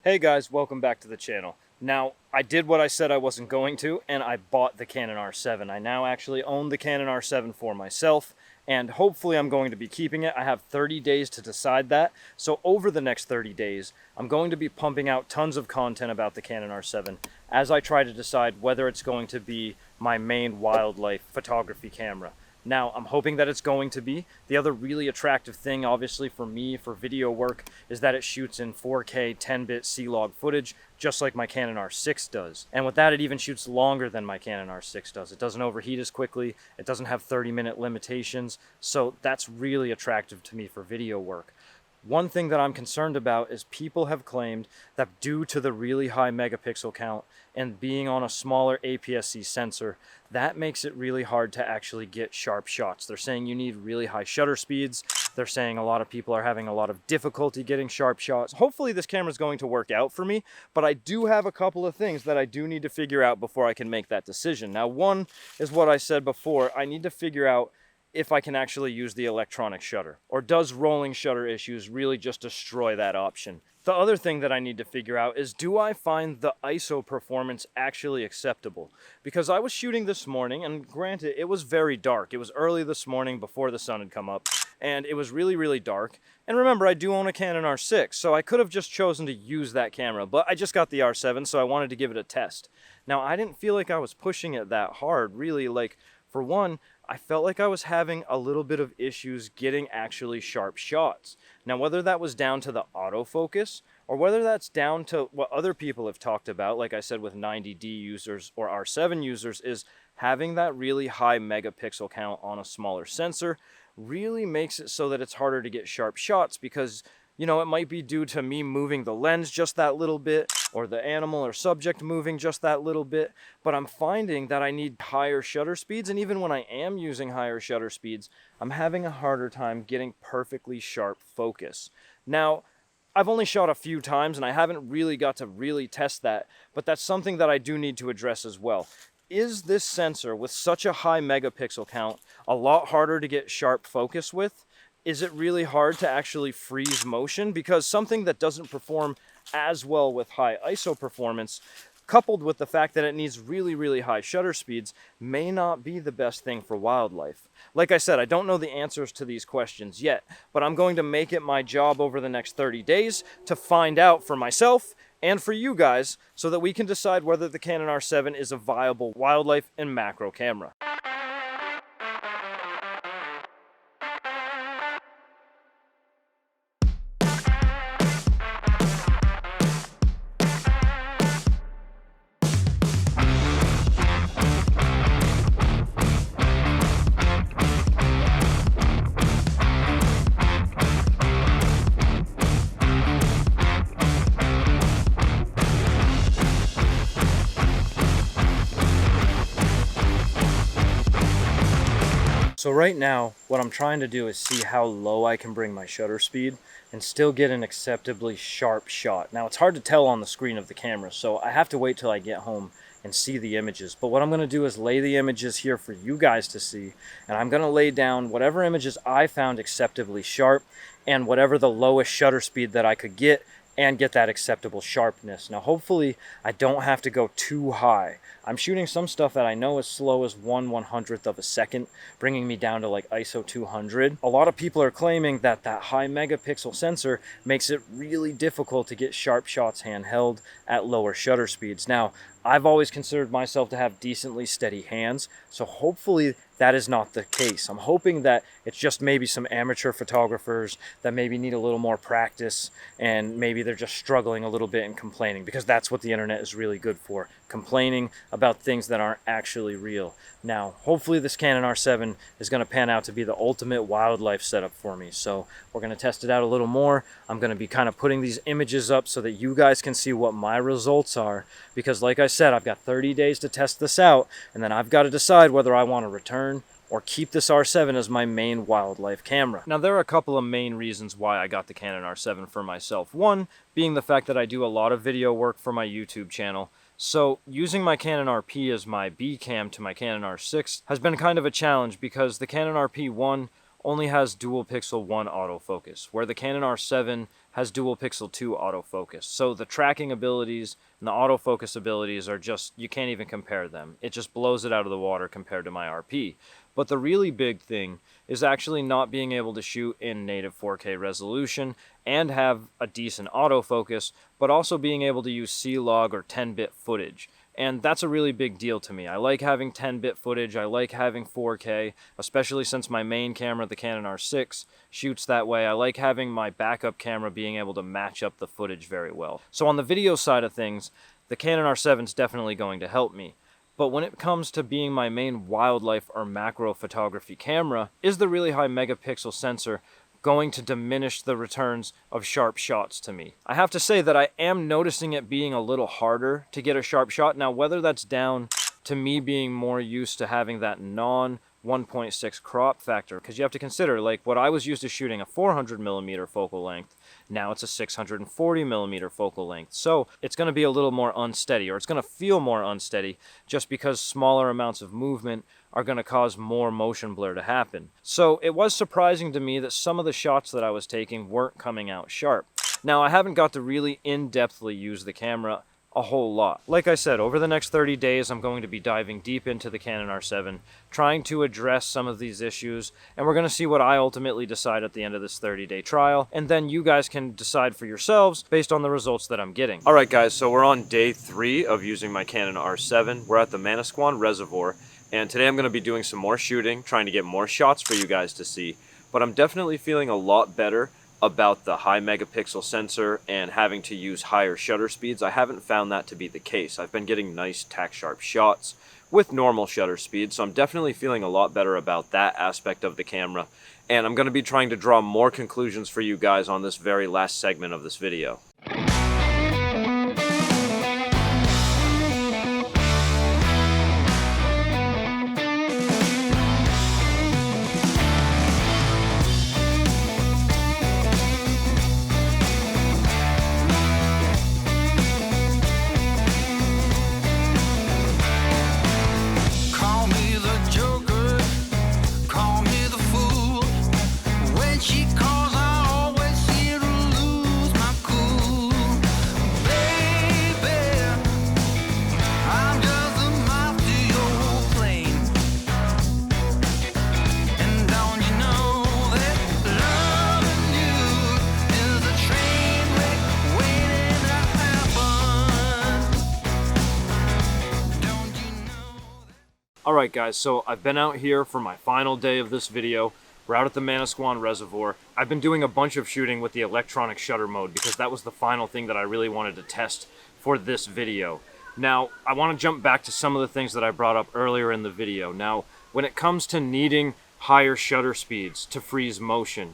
Hey guys, welcome back to the channel. Now, I did what I said I wasn't going to, and I bought the Canon R7. I now actually own the Canon R7 for myself, and hopefully I'm going to be keeping it. I have 30 days to decide that, so over the next 30 days, I'm going to be pumping out tons of content about the Canon R7 as I try to decide whether it's going to be my main wildlife photography camera. Now, I'm hoping that it's going to be. The other really attractive thing, obviously, for me, for video work, is that it shoots in 4K 10-bit C-Log footage, just like my Canon R6 does. And with that, it even shoots longer than my Canon R6 does. It doesn't overheat as quickly, it doesn't have 30-minute limitations, so that's really attractive to me for video work. One thing that I'm concerned about is people have claimed that due to the really high megapixel count and being on a smaller APS-C sensor, that makes it really hard to actually get sharp shots. They're saying you need really high shutter speeds. They're saying a lot of people are having a lot of difficulty getting sharp shots. Hopefully this camera is going to work out for me, but I do have a couple of things that I do need to figure out before I can make that decision. Now, one is what I said before. I need to figure out if I can actually use the electronic shutter, or does rolling shutter issues really just destroy that option? The other thing that I need to figure out is, do I find the ISO performance actually acceptable? Because I was shooting this morning, and granted, it was very dark. It was early this morning before the sun had come up, and it was really, really dark. And remember, I do own a Canon R6, so I could have just chosen to use that camera, but I just got the R7, so I wanted to give it a test. Now, I didn't feel like I was pushing it that hard, really. Like, for one, I felt like I was having a little bit of issues getting actually sharp shots. Now, whether that was down to the autofocus or whether that's down to what other people have talked about, like I said with 90D users or R7 users, is having that really high megapixel count on a smaller sensor really makes it so that it's harder to get sharp shots because, you know, it might be due to me moving the lens just that little bit or the animal or subject moving just that little bit, but I'm finding that I need higher shutter speeds, and even when I am using higher shutter speeds, I'm having a harder time getting perfectly sharp focus. Now, I've only shot a few times and I haven't really got to really test that, but that's something that I do need to address as well. Is this sensor with such a high megapixel count a lot harder to get sharp focus with? Is it really hard to actually freeze motion? Because something that doesn't perform as well with high ISO performance, coupled with the fact that it needs really, really high shutter speeds, may not be the best thing for wildlife. Like I said, I don't know the answers to these questions yet, but I'm going to make it my job over the next 30 days to find out for myself and for you guys so that we can decide whether the Canon R7 is a viable wildlife and macro camera. So right now, what I'm trying to do is see how low I can bring my shutter speed and still get an acceptably sharp shot. Now, it's hard to tell on the screen of the camera, so I have to wait till I get home and see the images. But what I'm going to do is lay the images here for you guys to see, and I'm going to lay down whatever images I found acceptably sharp and whatever the lowest shutter speed that I could get and get that acceptable sharpness. Now, hopefully, I don't have to go too high. I'm shooting some stuff that I know as slow as 1/100th of a second, bringing me down to like ISO 200. A lot of people are claiming that that high megapixel sensor makes it really difficult to get sharp shots handheld at lower shutter speeds. Now, I've always considered myself to have decently steady hands, so hopefully that is not the case. I'm hoping that it's just maybe some amateur photographers that maybe need a little more practice and maybe they're just struggling a little bit and complaining, because that's what the internet is really good for, complaining about things that aren't actually real. Now, hopefully this Canon R7 is going to pan out to be the ultimate wildlife setup for me, so we're going to test it out a little more. I'm going to be kind of putting these images up so that you guys can see what my results are, because like I said, I've got 30 days to test this out, and then I've got to decide whether I want to return or keep this R7 as my main wildlife camera. Now, there are a couple of main reasons why I got the Canon R7 for myself. One being the fact that I do a lot of video work for my YouTube channel, so using my Canon RP as my B cam to my Canon R6 has been kind of a challenge, because the Canon RP1 only has dual pixel 1 autofocus, where the Canon R7 has dual pixel 2 autofocus. So the tracking abilities and the autofocus abilities are just, you can't even compare them. It just blows it out of the water compared to my RP. But the really big thing is actually not being able to shoot in native 4K resolution and have a decent autofocus, but also being able to use C-Log or 10-bit footage. And that's a really big deal to me. I like having 10-bit footage, I like having 4K, especially since my main camera, the Canon R6, shoots that way. I like having my backup camera being able to match up the footage very well. So on the video side of things, the Canon R7 is definitely going to help me. But when it comes to being my main wildlife or macro photography camera, is the really high megapixel sensor going to diminish the returns of sharp shots to me? I have to say that I am noticing it being a little harder to get a sharp shot. Now, whether that's down to me being more used to having that non 1.6 crop factor, because you have to consider, like, what I was used to shooting a 400mm focal length, now it's a 640mm focal length. So it's going to be a little more unsteady, or it's going to feel more unsteady, just because smaller amounts of movement are going to cause more motion blur to happen. So it was surprising to me that some of the shots that I was taking weren't coming out sharp. Now, I haven't got to really in-depthly use the camera a whole lot. Like I said, over the next 30 days, I'm going to be diving deep into the Canon R7, trying to address some of these issues, and we're going to see what I ultimately decide at the end of this 30-day trial, and then you guys can decide for yourselves based on the results that I'm getting. Alright guys, so we're on day 3 of using my Canon R7. We're at the Manasquan Reservoir, and today I'm going to be doing some more shooting, trying to get more shots for you guys to see, but I'm definitely feeling a lot better about the high megapixel sensor and having to use higher shutter speeds. I haven't found that to be the case. I've been getting nice tack sharp shots with normal shutter speeds, so I'm definitely feeling a lot better about that aspect of the camera, and I'm going to be trying to draw more conclusions for you guys on this very last segment of this video. Alright guys, so I've been out here for my final day of this video. We're out at the Manasquan Reservoir. I've been doing a bunch of shooting with the electronic shutter mode because that was the final thing that I really wanted to test for this video. Now, I want to jump back to some of the things that I brought up earlier in the video. Now, when it comes to needing higher shutter speeds to freeze motion,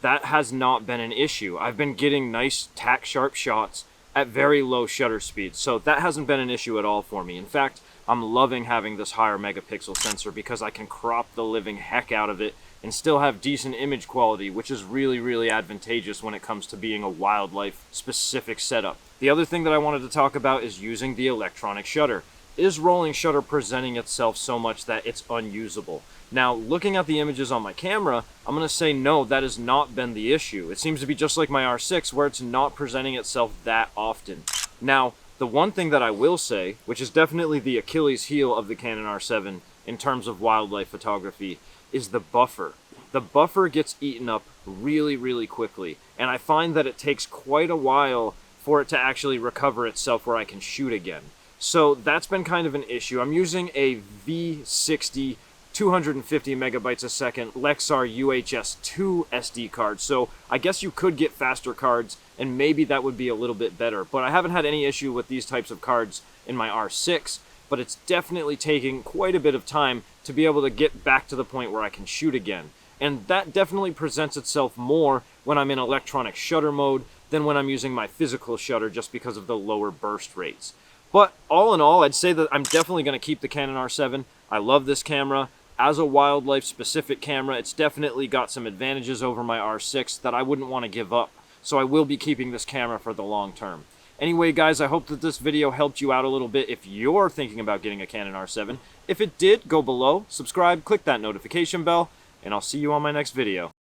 that has not been an issue. I've been getting nice tack sharp shots at very low shutter speeds, so that hasn't been an issue at all for me. In fact, I'm loving having this higher megapixel sensor because I can crop the living heck out of it and still have decent image quality, which is really, really advantageous when it comes to being a wildlife specific setup. The other thing that I wanted to talk about is using the electronic shutter. Is rolling shutter presenting itself so much that it's unusable? Now, looking at the images on my camera, I'm going to say no, that has not been the issue. It seems to be just like my R6, where it's not presenting itself that often. Now, the one thing that I will say, which is definitely the Achilles heel of the Canon R7 in terms of wildlife photography, is the buffer. The buffer gets eaten up really, really quickly, and I find that it takes quite a while for it to actually recover itself where I can shoot again. So that's been kind of an issue. I'm using a V60 250 megabytes a second Lexar UHS-2 SD card, so I guess you could get faster cards and maybe that would be a little bit better, but I haven't had any issue with these types of cards in my R6, but it's definitely taking quite a bit of time to be able to get back to the point where I can shoot again. And that definitely presents itself more when I'm in electronic shutter mode than when I'm using my physical shutter, just because of the lower burst rates. But all in all, I'd say that I'm definitely going to keep the Canon R7. I love this camera. As a wildlife specific camera, it's definitely got some advantages over my R6 that I wouldn't want to give up. So I will be keeping this camera for the long term. Anyway guys, I hope that this video helped you out a little bit if you're thinking about getting a Canon R7. If it did, go below, subscribe, click that notification bell, and I'll see you on my next video.